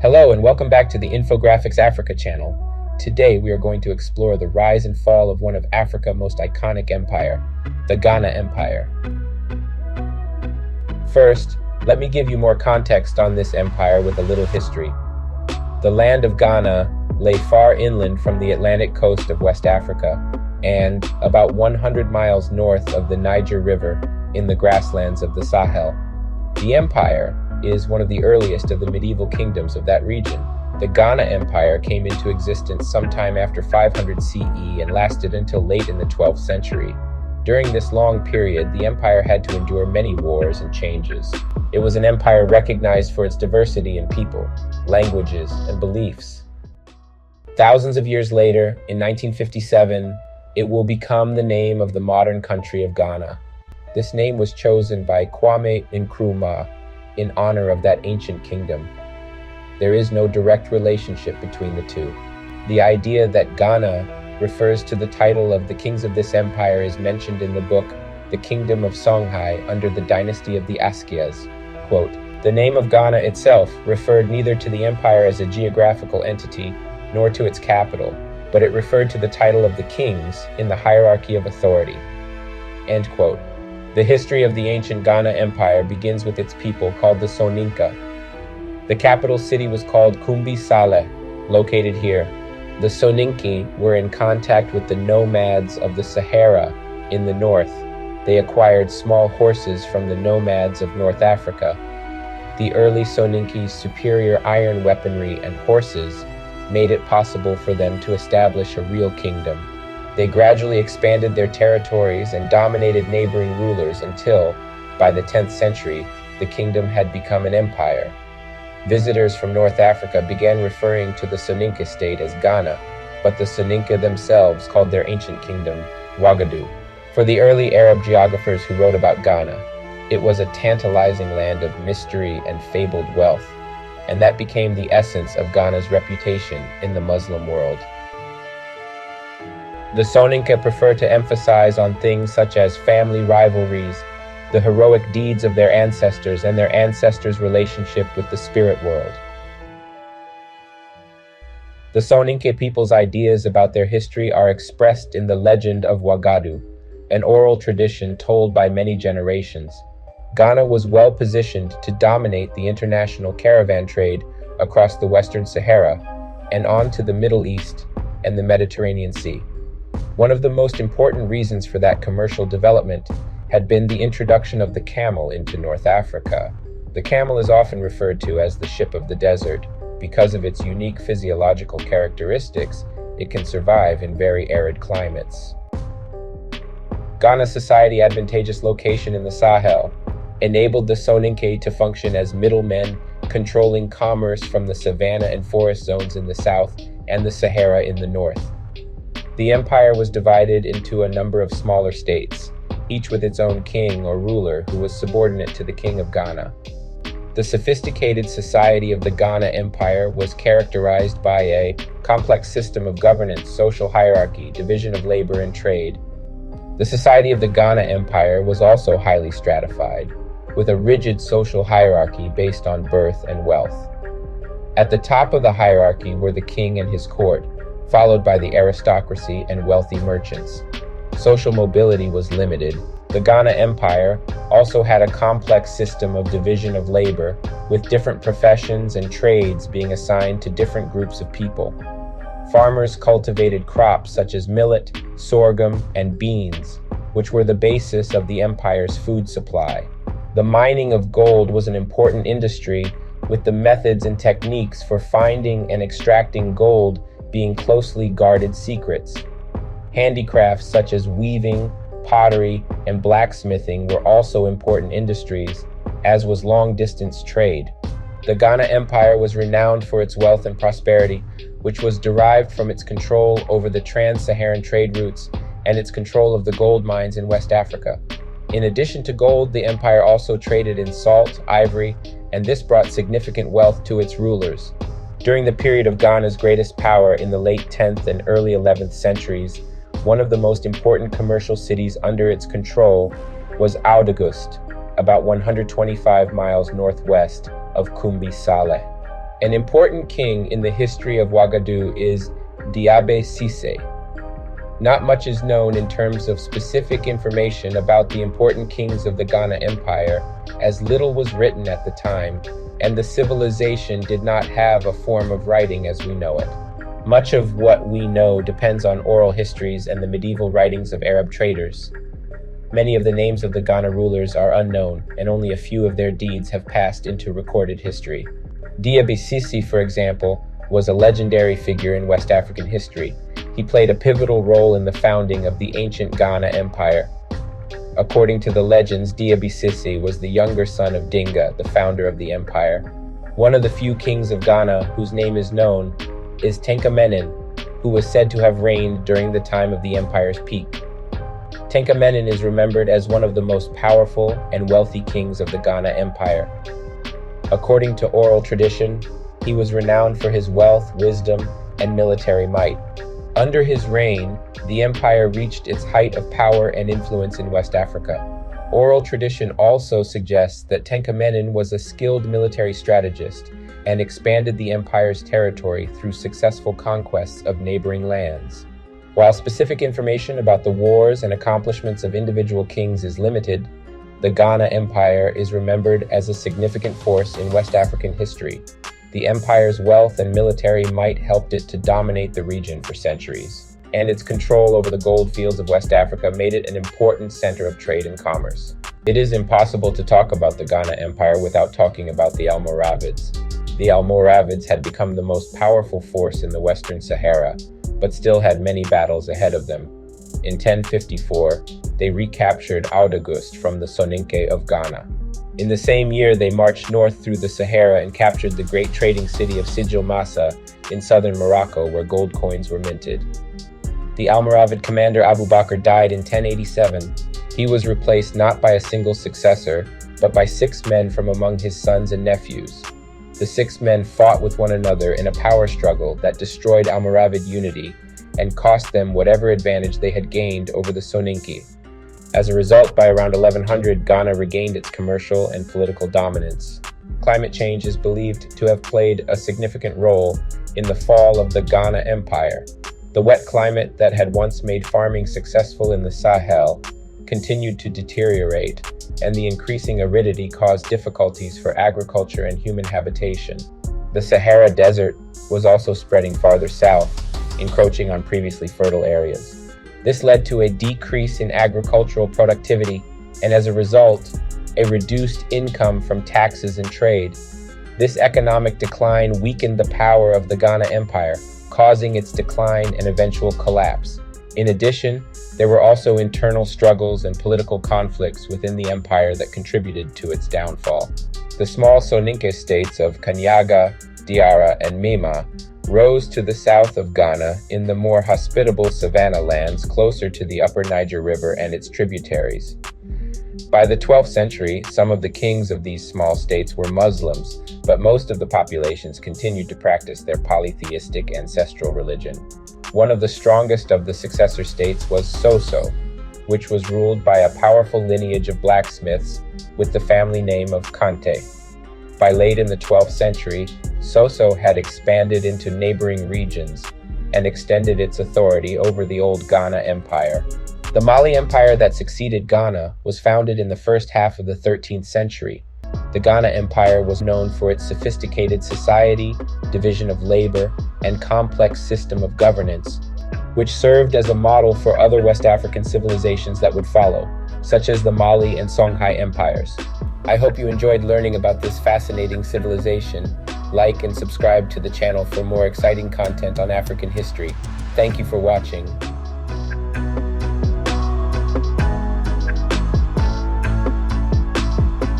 Hello and welcome back to the Infographics Africa channel. Today we are going to explore the rise and fall of one of Africa's most iconic empire, the Ghana Empire. First, let me give you more context on this empire with a little history. The land of Ghana lay far inland from the Atlantic coast of West Africa and about 100 miles north of the Niger River in the grasslands of the Sahel. The empire is one of the earliest of the medieval kingdoms of that region. The Ghana Empire came into existence sometime after 500 CE and lasted until late in the 12th century. During this long period, the empire had to endure many wars and changes. It was an empire recognized for its diversity in people, languages, and beliefs. Thousands of years later, in 1957, it will become the name of the modern country of Ghana. This name was chosen by Kwame Nkrumah in honor of that ancient kingdom. There is no direct relationship between the two. The idea that Ghana refers to the title of the kings of this empire is mentioned in the book The Kingdom of Songhai under the dynasty of the Askias. Quote, "The name of Ghana itself referred neither to the empire as a geographical entity nor to its capital, but it referred to the title of the kings in the hierarchy of authority." End quote. The history of the ancient Ghana Empire begins with its people called the Soninka. The capital city was called Kumbi Saleh, located here. The Soninke were in contact with the nomads of the Sahara in the north. They acquired small horses from the nomads of North Africa. The early Soninke's superior iron weaponry and horses made it possible for them to establish a real kingdom. They gradually expanded their territories and dominated neighboring rulers until, by the 10th century, the kingdom had become an empire. Visitors from North Africa began referring to the Soninke state as Ghana, but the Soninke themselves called their ancient kingdom Wagadu. For the early Arab geographers who wrote about Ghana, it was a tantalizing land of mystery and fabled wealth, and that became the essence of Ghana's reputation in the Muslim world. The Soninke prefer to emphasize on things such as family rivalries, the heroic deeds of their ancestors, and their ancestors' relationship with the spirit world. The Soninke people's ideas about their history are expressed in the legend of Wagadu, an oral tradition told by many generations. Ghana was well positioned to dominate the international caravan trade across the Western Sahara and on to the Middle East and the Mediterranean Sea. One of the most important reasons for that commercial development had been the introduction of the camel into North Africa. The camel is often referred to as the ship of the desert. Because of its unique physiological characteristics, it can survive in very arid climates. Ghana's society's advantageous location in the Sahel enabled the Soninke to function as middlemen, controlling commerce from the savanna and forest zones in the south and the Sahara in the north. The empire was divided into a number of smaller states, each with its own king or ruler who was subordinate to the king of Ghana. The sophisticated society of the Ghana Empire was characterized by a complex system of governance, social hierarchy, division of labor, and trade. The society of the Ghana Empire was also highly stratified, with a rigid social hierarchy based on birth and wealth. At the top of the hierarchy were the king and his court, followed by the aristocracy and wealthy merchants. Social mobility was limited. The Ghana Empire also had a complex system of division of labor, with different professions and trades being assigned to different groups of people. Farmers cultivated crops such as millet, sorghum, and beans, which were the basis of the empire's food supply. The mining of gold was an important industry, with the methods and techniques for finding and extracting gold being closely guarded secrets. Handicrafts such as weaving, pottery, and blacksmithing were also important industries, as was long-distance trade. The Ghana Empire was renowned for its wealth and prosperity, which was derived from its control over the trans-Saharan trade routes and its control of the gold mines in West Africa. In addition to gold, the empire also traded in salt, ivory, and this brought significant wealth to its rulers. During the period of Ghana's greatest power in the late 10th and early 11th centuries, one of the most important commercial cities under its control was Ouagadougou, about 125 miles northwest of Kumbi Saleh. An important king in the history of Wagadu is Diabe Sise. Not much is known in terms of specific information about the important kings of the Ghana Empire, as little was written at the time, and the civilization did not have a form of writing as we know it. Much of what we know depends on oral histories and the medieval writings of Arab traders. Many of the names of the Ghana rulers are unknown, and only a few of their deeds have passed into recorded history. Diaby Sisi, for example, was a legendary figure in West African history. He played a pivotal role in the founding of the ancient Ghana Empire. According to the legends, Diaby Sisi was the younger son of Dinga, the founder of the empire. One of the few kings of Ghana whose name is known is Tenkamenin, who was said to have reigned during the time of the empire's peak. Tenkamenin is remembered as one of the most powerful and wealthy kings of the Ghana Empire. According to oral tradition, he was renowned for his wealth, wisdom, and military might. Under his reign, the empire reached its height of power and influence in West Africa. Oral tradition also suggests that Tenkamenin was a skilled military strategist and expanded the empire's territory through successful conquests of neighboring lands. While specific information about the wars and accomplishments of individual kings is limited, the Ghana Empire is remembered as a significant force in West African history. The empire's wealth and military might helped it to dominate the region for centuries, and its control over the gold fields of West Africa made it an important center of trade and commerce. It is impossible to talk about the Ghana Empire without talking about the Almoravids. The Almoravids had become the most powerful force in the Western Sahara, but still had many battles ahead of them. In 1054, they recaptured Audagust from the Soninke of Ghana. In the same year, they marched north through the Sahara and captured the great trading city of Sijil Massa in southern Morocco, where gold coins were minted. The Almoravid commander Abu Bakr died in 1087. He was replaced not by a single successor, but by 6 men from among his sons and nephews. The 6 men fought with one another in a power struggle that destroyed Almoravid unity and cost them whatever advantage they had gained over the Soninke. As a result, by around 1100, Ghana regained its commercial and political dominance. Climate change is believed to have played a significant role in the fall of the Ghana Empire. The wet climate that had once made farming successful in the Sahel continued to deteriorate, and the increasing aridity caused difficulties for agriculture and human habitation. The Sahara Desert was also spreading farther south, encroaching on previously fertile areas. This led to a decrease in agricultural productivity, and as a result, a reduced income from taxes and trade. This economic decline weakened the power of the Ghana Empire, causing its decline and eventual collapse. In addition, there were also internal struggles and political conflicts within the empire that contributed to its downfall. The small Soninke states of Kanyaga, Diara, and Mema rose to the south of Ghana in the more hospitable savanna lands closer to the upper Niger River and its tributaries. By the 12th century, some of the kings of these small states were Muslims, but most of the populations continued to practice their polytheistic ancestral religion. One of the strongest of the successor states was Soso, which was ruled by a powerful lineage of blacksmiths with the family name of Kante. By late in the 12th century, Soso had expanded into neighboring regions and extended its authority over the old Ghana Empire. The Mali Empire that succeeded Ghana was founded in the first half of the 13th century. The Ghana Empire was known for its sophisticated society, division of labor, and complex system of governance, which served as a model for other West African civilizations that would follow, such as the Mali and Songhai empires. I hope you enjoyed learning about this fascinating civilization. Like and subscribe to the channel for more exciting content on African history. Thank you for watching.